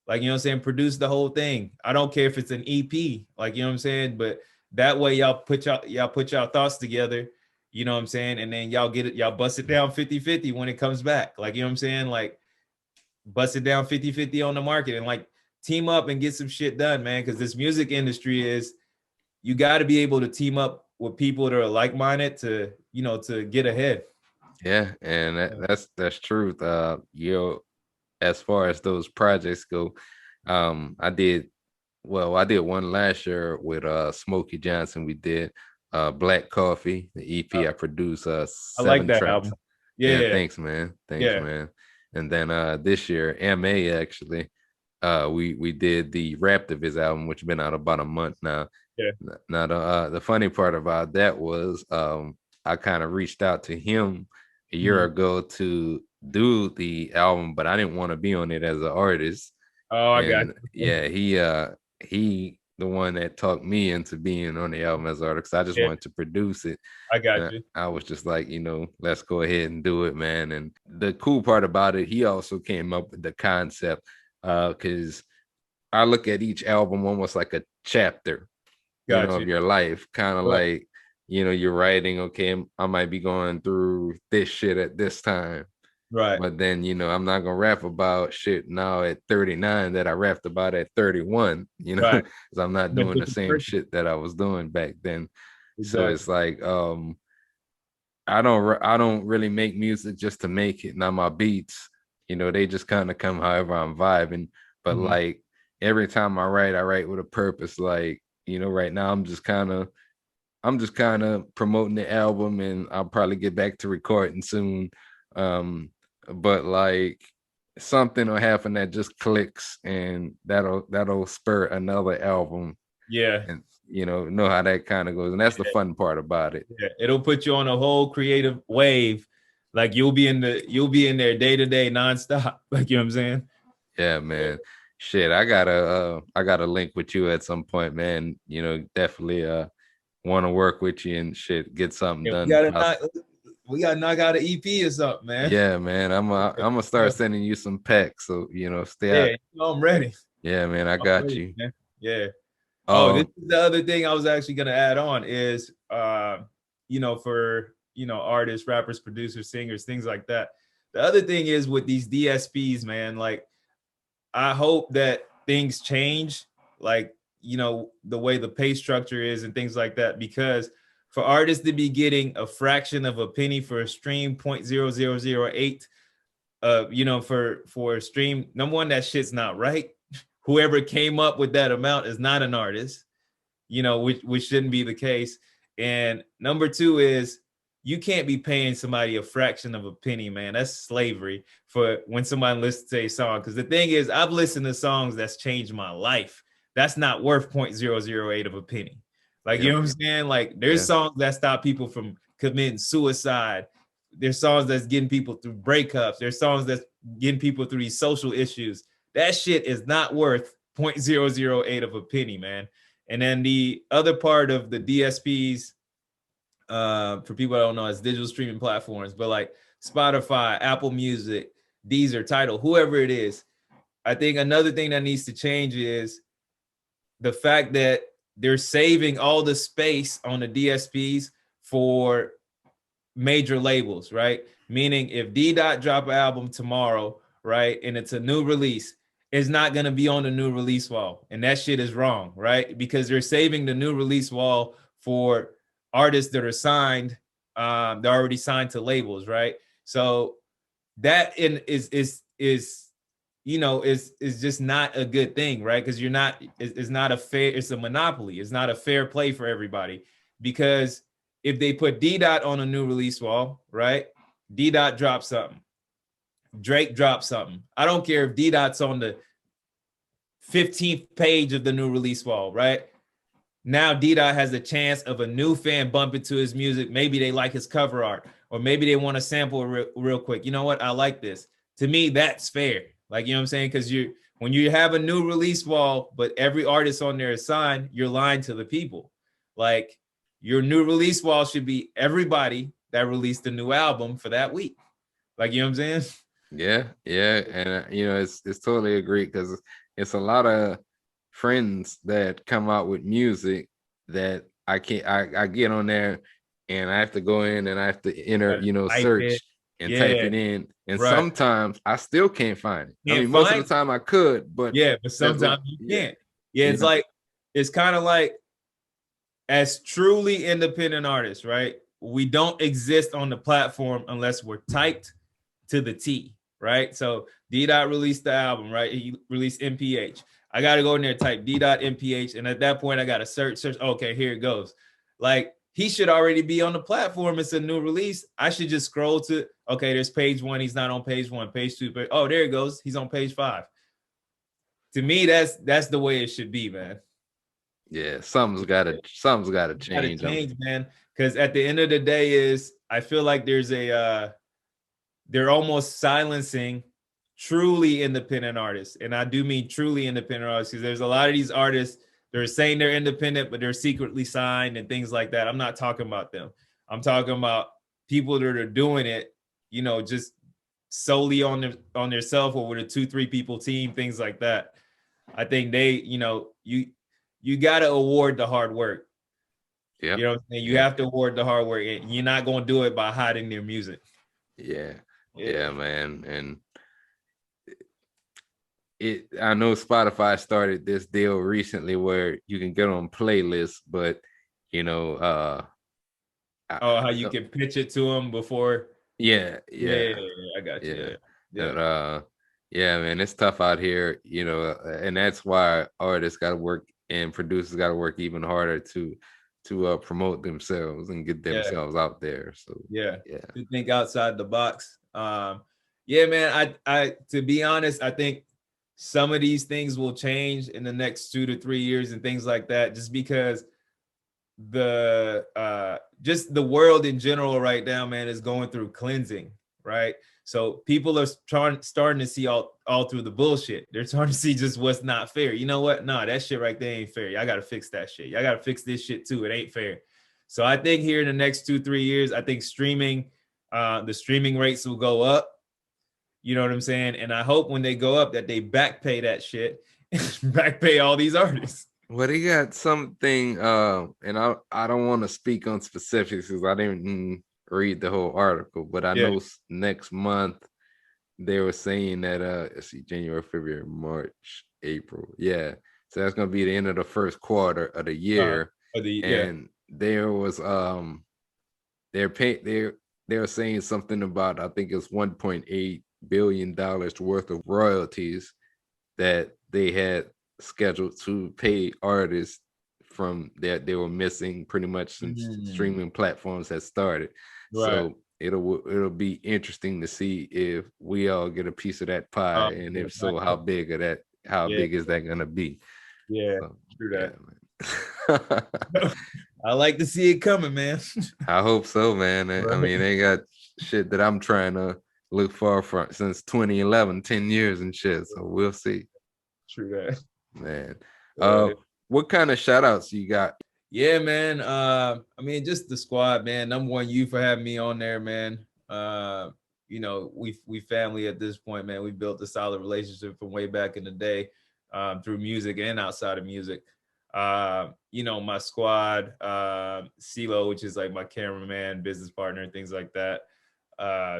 Like, you know what I'm saying? Produce the whole thing. I don't care if it's an EP, like, you know what I'm saying? But that way y'all put y'all thoughts together. you know what I'm saying? And then y'all get it, y'all bust it down 50-50 when it comes back. Like, you know what I'm saying? Like, bust it down 50-50 on the market and like team up and get some shit done, man. Cause this music industry is, you got to be able to team up with people that are like-minded to, you know, to get ahead. Yeah, and that's truth. You know, as far as those projects go, I did I did one last year with Smokey Johnson. We did Black Coffee, the EP. I produced I like seven that tracks. album. Yeah, Yeah. thanks, man. Thanks, Yeah. man. And then this year, MA actually, we did the Raptivists album, which has been out about a month now. Yeah. Now the funny part about that was I kind of reached out to him a year Mhm. ago to do the album, but I didn't want to be on it as an artist. Oh, I got And yeah, he the one that talked me into being on the album as an artist. I just you. Yeah, wanted to produce it. I got And you. I was just like, let's go ahead and do it, man. And the cool part about it, he also came up with the concept because I look at each album almost like a chapter, Got of you. your life, kind of Right. like, you're writing, okay, I might be going through this shit at this time. Right. But then, I'm not gonna rap about shit now at 39 that I rapped about at 31, Right. because I'm not doing the same shit that I was doing back then. So Exactly. it's like, I don't really make music just to make it. Now my beats, they just kind of come however I'm vibing. But Mhm. like every time I write with a purpose. Like, right now I'm just kind of promoting the album, and I'll probably get back to recording soon. But like something will happen that just clicks, and that'll spur another album, Yeah. and know how that kind of goes. And that's the fun part about it. Yeah. It'll put you on a whole creative wave. Like you'll be in there day to day nonstop. Like, you know what I'm saying? Yeah, man. Shit, I gotta link with you at some point, man. Definitely want to work with you and shit, get something Yeah, done. we gotta knock out an EP or something, man. Yeah, man. I'm gonna start sending you some packs. So, stay Yeah, out. I'm ready. Yeah, man, I I'm got ready, you. man. Yeah. Oh, this Um, is the other thing I was actually gonna add on is for artists, rappers, producers, singers, things like that. The other thing is with these DSPs, man, like I hope that things change, like the way the pay structure is and things like that, because for artists to be getting a fraction of a penny for a stream, 0.0008, for a stream, number one, that shit's not right. Whoever came up with that amount is not an artist, which shouldn't be the case. And number two is you can't be paying somebody a fraction of a penny, man. That's slavery for when somebody listens to a song. Because the thing is, I've listened to songs that's changed my life. That's not worth 0.008 of a penny. Like, you yep, know what I'm saying? Like, there's yeah, songs that stop people from committing suicide. There's songs that's getting people through breakups. There's songs that's getting people through these social issues. That shit is not worth 0.008 of a penny, man. And then the other part of the DSPs, for people that don't know, it's digital streaming platforms, but like Spotify, Apple Music, Deezer, Tidal, whoever it is. I think another thing that needs to change is the fact that they're saving all the space on the DSPs for major labels, right? Meaning if Dee Dot drop an album tomorrow, right, and it's a new release, it's not going to be on the new release wall. And that shit is wrong, right? Because they're saving the new release wall for artists that are signed, they're already signed to labels, right? So that is just not a good thing, right? Because it's not a fair, it's a monopoly. It's not a fair play for everybody. Because if they put Dee Dot on a new release wall, right? Dee Dot drops something. Drake drops something. I don't care if Dee Dot's on the 15th page of the new release wall, right? Now Dee Dot has a chance of a new fan bumping to his music. Maybe they like his cover art, or maybe they want to sample real quick. You know what? I like this. To me, that's fair. Like, you know what I'm saying? Because when you have a new release wall, but every artist on there is signed, you're lying to the people. Like, your new release wall should be everybody that released a new album for that week. Like, you know what I'm saying? yeah, and it's totally agree because it's a lot of friends that come out with music that I can't. I get on there and I have to go in and I have to enter, Gotta type it. search and type Yeah, it in. And right. sometimes I still can't find it. I Can't mean, most of the find. time I could, but Yeah, but there's a sometimes you yeah, can't. Yeah, you it's know, like it's kind of like as truly independent artists, right? We don't exist on the platform unless we're typed to the T, right? So D Dot released the album, right? He released MPH. I got to go in there, type D Dot MPH, and at that point, I got to search. Okay, here it goes. Like he should already be on the platform. It's a new release. I should just scroll to okay. There's page 1. He's not on page 1. Page 2. Oh, there it goes. He's on page 5. To me, that's the way it should be, man. yeah, something's gotta Got to change. change, man. Because at the end of the day, is I feel like there's a they're almost silencing truly independent artists. And I do mean truly independent artists because there's a lot of these artists, they're saying they're independent, but they're secretly signed and things like that. I'm not talking about them. I'm talking about people that are doing it, just solely on their self or with a 2-3 people team, things like that. I think they, you got to award the hard work. Yep. You know what I'm saying? You Yep. have to award the hard work, and you're not going to do it by hiding their music. Yeah. Yeah. Yeah, man. And I know Spotify started this deal recently where you can get on playlists, but you know, Oh, how you can pitch it to them before? yeah, Yeah, yeah, I got you. yeah. Yeah, But yeah, yeah, man, it's tough out here, and that's why artists got to work and producers got to work even harder to promote themselves and get yeah, themselves out there. So yeah. yeah, To think outside the box. Yeah, man. I to be honest, I think some of these things will change in the next 2 to 3 years and things like that, just because just the world in general right now, man, is going through cleansing, right? So people are starting to see all through the bullshit. They're starting to see just what's not fair. You know what? Nah, that shit right there ain't fair. I gotta fix that shit. I gotta fix this shit too. It ain't fair. So I think here in the next 2-3 years, I think the streaming rates will go up. You know what I'm saying? And I hope when they go up that they back pay that shit, back pay all these artists. well, they got something, and I don't want to speak on specifics because I didn't read the whole article, but I Yeah. know next month they were saying that let's see, January, February, March, April, yeah, so that's gonna be the end of the first quarter of the year, Yeah. and there was they're saying something about, I think it's 1.8 billion dollars worth of royalties that they had scheduled to pay artists from that they were missing pretty much since streaming platforms had started. Right. So it'll be interesting to see if we all get a piece of that pie, and Yeah, if so, how yeah, big is that gonna be? yeah, So true yeah, that. man. I like to see it coming, man. I hope so, man. I Right. mean, they got shit that I'm trying to look far from since 2011, 10 years and shit. So we'll see, True that. man. Yeah. What kind of shout outs you got? Yeah, man. I mean, just the squad, man. Number one, you for having me on there, man. We family at this point, man. We built a solid relationship from way back in the day, through music and outside of music. My squad, CeeLo, which is like my cameraman, business partner, and things like that.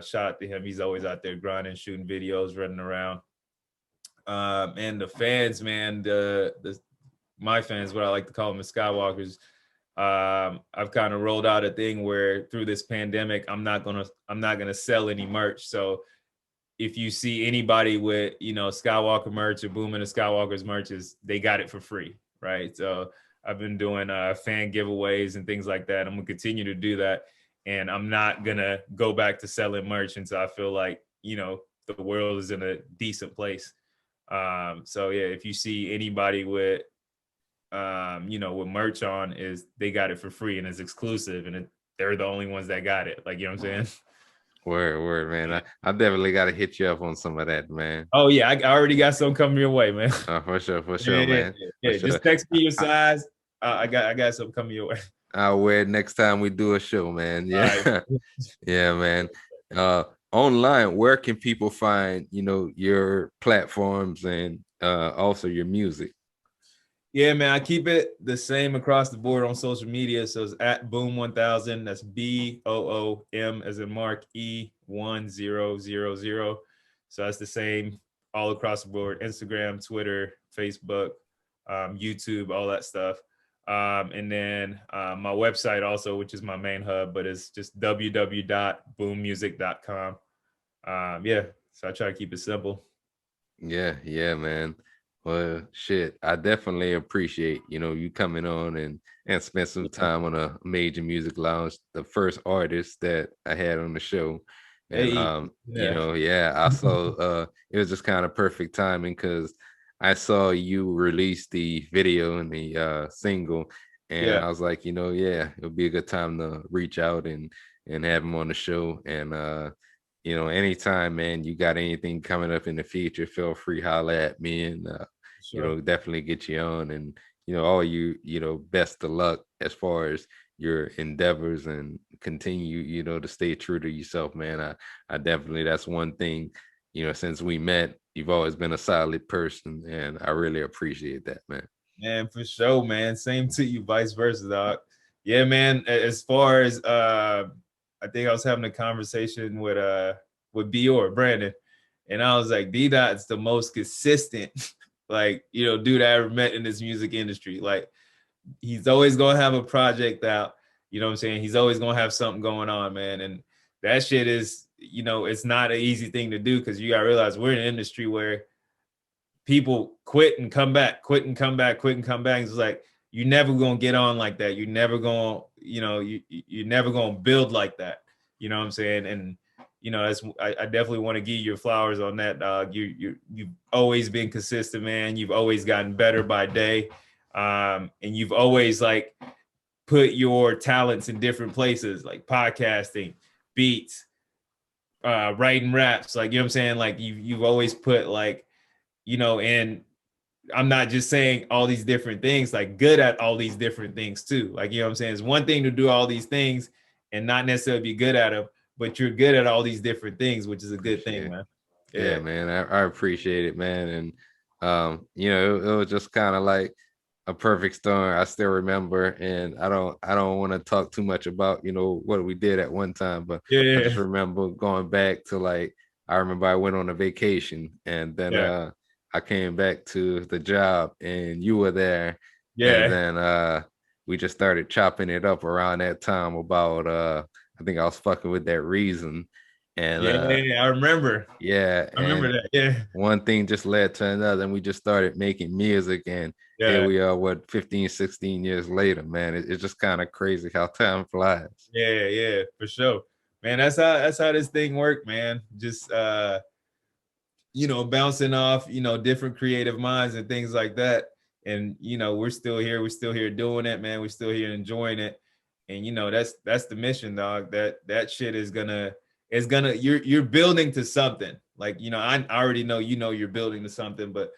Shout out to him. He's always out there grinding, shooting videos, running around. And the fans, man, my fans, what I like to call them, the Skywalkers. I've kind of rolled out a thing where through this pandemic, I'm not gonna sell any merch. So if you see anybody with Skywalker merch or Boome and the Skywalkers merches, they got it for free, right? So I've been doing fan giveaways and things like that. I'm gonna continue to do that, and I'm not gonna go back to selling merch until I feel like the world is in a decent place. So yeah, if you see anybody with with merch on, is they got it for free and it's exclusive, and they're the only ones that got it. Like, you know what I'm saying? Word, man. I definitely got to hit you up on some of that, man. Oh yeah, I already got some coming your way, man. For sure, Yeah, man. For yeah. sure. Just text me your size. I got some coming your way. I'll wear it next time we do a show, man. All right. Yeah. Yeah, man. Online, where can people find, your platforms and also your music? Yeah, man, I keep it the same across the board on social media. So it's at Boom 1000. That's BOOM as in Mark E1000. So that's the same all across the board: Instagram, Twitter, Facebook, YouTube, all that stuff. And then my website also, which is my main hub, but it's just www.boommusic.com. Yeah, so I try to keep it simple. Yeah, yeah, man. Well, shit, I definitely appreciate, you coming on and spend some time on a major music lounge, the first artist that I had on the show. And Hey, yeah, yeah, I saw it was just kind of perfect timing because I saw you release the video and the single, and yeah, I was like, yeah, it would be a good time to reach out and have him on the show. And anytime, man, you got anything coming up in the future, feel free, holler at me, and sure. definitely get you on. And all you, best of luck as far as your endeavors, and continue, to stay true to yourself, man. I definitely, that's one thing, since we met, you've always been a solid person, and I really appreciate that, man. Man, for sure, man. Same to you, vice versa, dog. Yeah, man. As far as I think I was having a conversation with Bior Brandon, and I was like, D Dot's the most consistent, like, dude I ever met in this music industry. Like, he's always gonna have a project out. You know what I'm saying? He's always gonna have something going on, man. And that shit is, it's not an easy thing to do because you gotta realize we're in an industry where people quit and come back, quit and come back, quit and come back. It's like you're never gonna get on like that. You're never gonna, you're never gonna build like that. You know what I'm saying? And that's I definitely want to give you your flowers on that, dog. You've always been consistent, man. You've always gotten better by day, and you've always like put your talents in different places, like podcasting, beats, writing raps. Like, you know what I'm saying? Like you've always put like, and I'm not just saying all these different things, like good at all these different things too. Like, you know what I'm saying? It's one thing to do all these things and not necessarily be good at them, but you're good at all these different things, which is a good thing, Appreciate. man. Yeah, Yeah. man, I appreciate it, man. And it was just kind of like a perfect storm. I still remember, and I don't want to talk too much about, what we did at one time, but I just Yeah. remember going back to, like, I remember I went on a vacation, and then Yeah. I came back to the job, and you were there, and Yeah. then we just started chopping it up around that time about I think I was fucking with that Reason. And Yeah. I remember. yeah, I remember and that. Yeah. one thing just led to another, and we just started making music, and here Yeah. we are, what, 15, 16 years later, man. It's just kind of crazy how time flies. Yeah. Yeah. For sure. Man, that's how this thing worked, man. Just bouncing off, different creative minds and things like that. And we're still here. We're still here doing it, man. We're still here enjoying it. And that's the mission, dog. That shit is gonna you're building to something. Like, I already know you're building to something, but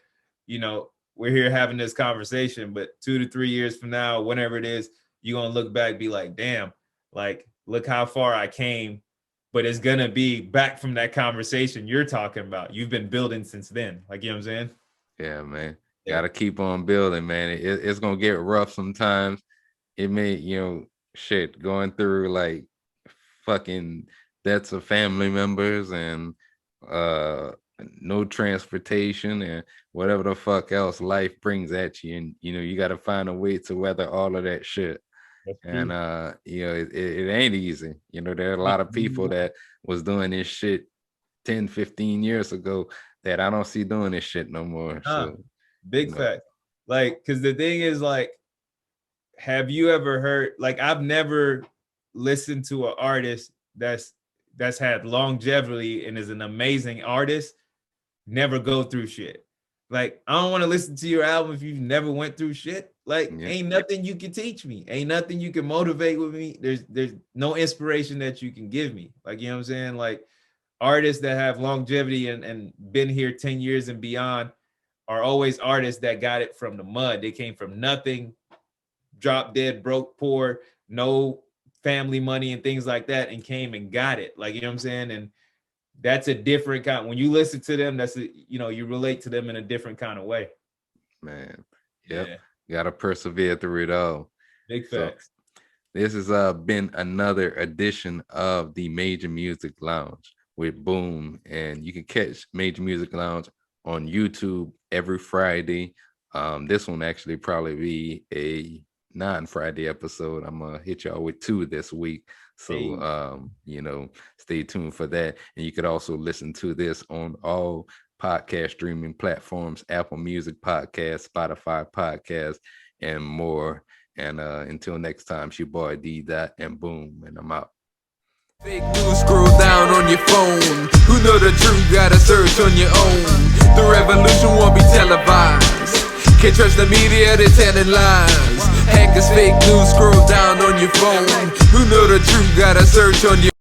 we're here having this conversation. But 2 to 3 years from now, whenever it is, you're gonna look back, be like, damn, like look how far I came, but it's gonna be back from that conversation you're talking about. You've been building since then. Like, you know what I'm saying? Yeah, man. Yeah. Gotta keep on building, man. It's gonna get rough sometimes. It may, shit, going through like fucking deaths of family members, and uh no transportation, and whatever the fuck else life brings at you. And you gotta find a way to weather all of that shit. That's And true. it ain't easy. There are a lot of people that was doing this shit 10, 15 years ago that I don't see doing this shit no more. Huh. So, you Big know, fact. Like, because the thing is, like, have you ever heard, like, I've never listened to an artist that's had longevity and is an amazing artist never go through shit. Like, I don't want to listen to your album if you've never went through shit. Like, yeah, ain't nothing you can teach me. Ain't nothing you can motivate with me. There's no inspiration that you can give me. Like, you know what I'm saying? Like, artists that have longevity and been here 10 years and beyond are always artists that got it from the mud. They came from nothing, drop dead, broke, poor, no family money and things like that, and came and got it. Like, you know what I'm saying? And that's a different kind. When you listen to them, you relate to them in a different kind of way. man. Yep. Yeah. Gotta persevere through it all. Big So facts. this has been another edition of the Major Music Lounge with Boom, and you can catch Major Music Lounge on YouTube every Friday. This one actually probably be a non-Friday episode. I'm gonna hit y'all with 2 this week. So Hey. stay tuned for that. And you could also listen to this on all podcast streaming platforms, Apple Music Podcast, Spotify Podcast, and more. And until next time, it's your boy D Dot and Boom, and I'm out. Fake news, scroll down on your phone. Who know the truth? Gotta search on your own. The revolution won't be televised. Can't trust the media, they're telling lies. Hackers, fake news, scroll down on your phone. Who know the truth? Gotta search on your